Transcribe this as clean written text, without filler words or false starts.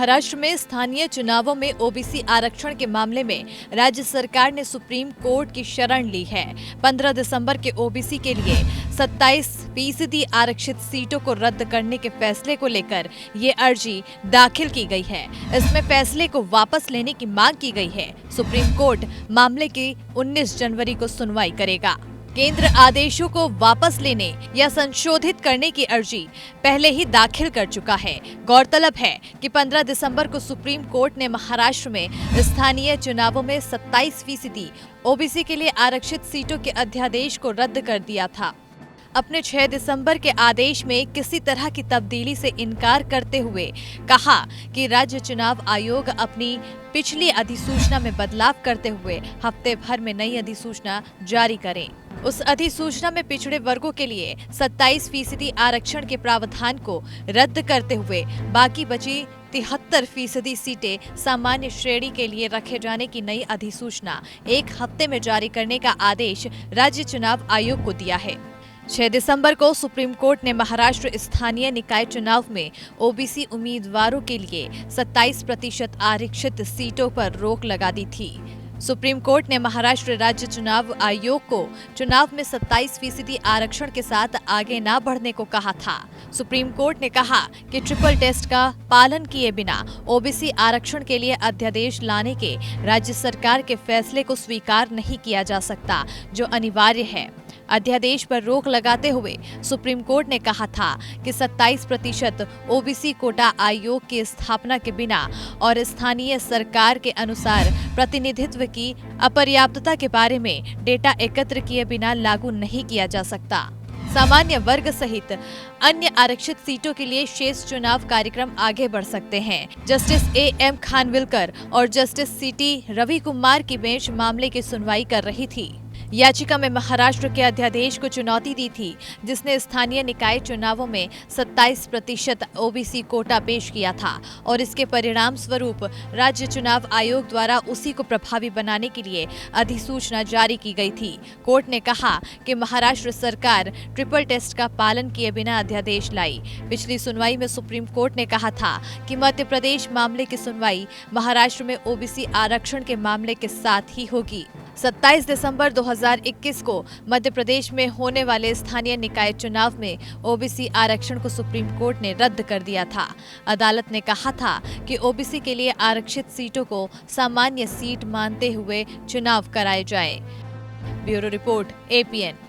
महाराष्ट्र में स्थानीय चुनावों में ओबीसी आरक्षण के मामले में राज्य सरकार ने सुप्रीम कोर्ट की शरण ली है। 15 दिसंबर के ओबीसी के लिए 27% आरक्षित सीटों को रद्द करने के फैसले को लेकर ये अर्जी दाखिल की गई है। इसमें फैसले को वापस लेने की मांग की गई है। सुप्रीम कोर्ट मामले की 19 जनवरी को सुनवाई करेगा। केंद्र आदेशों को वापस लेने या संशोधित करने की अर्जी पहले ही दाखिल कर चुका है। गौरतलब है कि 15 दिसंबर को सुप्रीम कोर्ट ने महाराष्ट्र में स्थानीय चुनावों में 27% ओबीसी के लिए आरक्षित सीटों के अध्यादेश को रद्द कर दिया था। अपने 6 दिसंबर के आदेश में किसी तरह की तब्दीली से इनकार करते हुए कहा कि राज्य चुनाव आयोग अपनी पिछली अधिसूचना में बदलाव करते हुए हफ्ते भर में नई अधिसूचना जारी करें। उस अधिसूचना में पिछड़े वर्गों के लिए 27% आरक्षण के प्रावधान को रद्द करते हुए बाकी बची 73% सीटें सामान्य श्रेणी के लिए रखे जाने की नई अधिसूचना 1 हफ्ते में जारी करने का आदेश राज्य चुनाव आयोग को दिया है। 6 दिसंबर को सुप्रीम कोर्ट ने महाराष्ट्र स्थानीय निकाय चुनाव में ओबीसी उम्मीदवारों के लिए 27% आरक्षित सीटों पर रोक लगा दी थी। सुप्रीम कोर्ट ने महाराष्ट्र राज्य चुनाव आयोग को चुनाव में 27% आरक्षण के साथ आगे न बढ़ने को कहा था। सुप्रीम कोर्ट ने कहा कि ट्रिपल टेस्ट का पालन किए बिना ओबीसी आरक्षण के लिए अध्यादेश लाने के राज्य सरकार के फैसले को स्वीकार नहीं किया जा सकता, जो अनिवार्य है। अध्यादेश पर रोक लगाते हुए सुप्रीम कोर्ट ने कहा था कि 27% ओबीसी कोटा आयोग की स्थापना के बिना और स्थानीय सरकार के अनुसार प्रतिनिधित्व की अपर्याप्तता के बारे में डेटा एकत्र किए बिना लागू नहीं किया जा सकता। सामान्य वर्ग सहित अन्य आरक्षित सीटों के लिए शेष चुनाव कार्यक्रम आगे बढ़ सकते हैं। Justice A.M. खानविलकर और जस्टिस C.T. रवि कुमार की बेंच मामले की सुनवाई कर रही थी। याचिका में महाराष्ट्र के अध्यादेश को चुनौती दी थी, जिसने स्थानीय निकाय चुनावों में 27% ओबीसी कोटा पेश किया था और इसके परिणाम स्वरूप राज्य चुनाव आयोग द्वारा उसी को प्रभावी बनाने के लिए अधिसूचना जारी की गई थी। कोर्ट ने कहा कि महाराष्ट्र सरकार ट्रिपल टेस्ट का पालन किए बिना अध्यादेश लाई। पिछली सुनवाई में सुप्रीम कोर्ट ने कहा था कि मध्य प्रदेश मामले की सुनवाई महाराष्ट्र में ओबीसी आरक्षण के मामले के साथ ही होगी। 27 दिसंबर 2021 को मध्य प्रदेश में होने वाले स्थानीय निकाय चुनाव में ओबीसी आरक्षण को सुप्रीम कोर्ट ने रद्द कर दिया था। अदालत ने कहा था कि ओबीसी के लिए आरक्षित सीटों को सामान्य सीट मानते हुए चुनाव कराए जाए। Bureau report APN।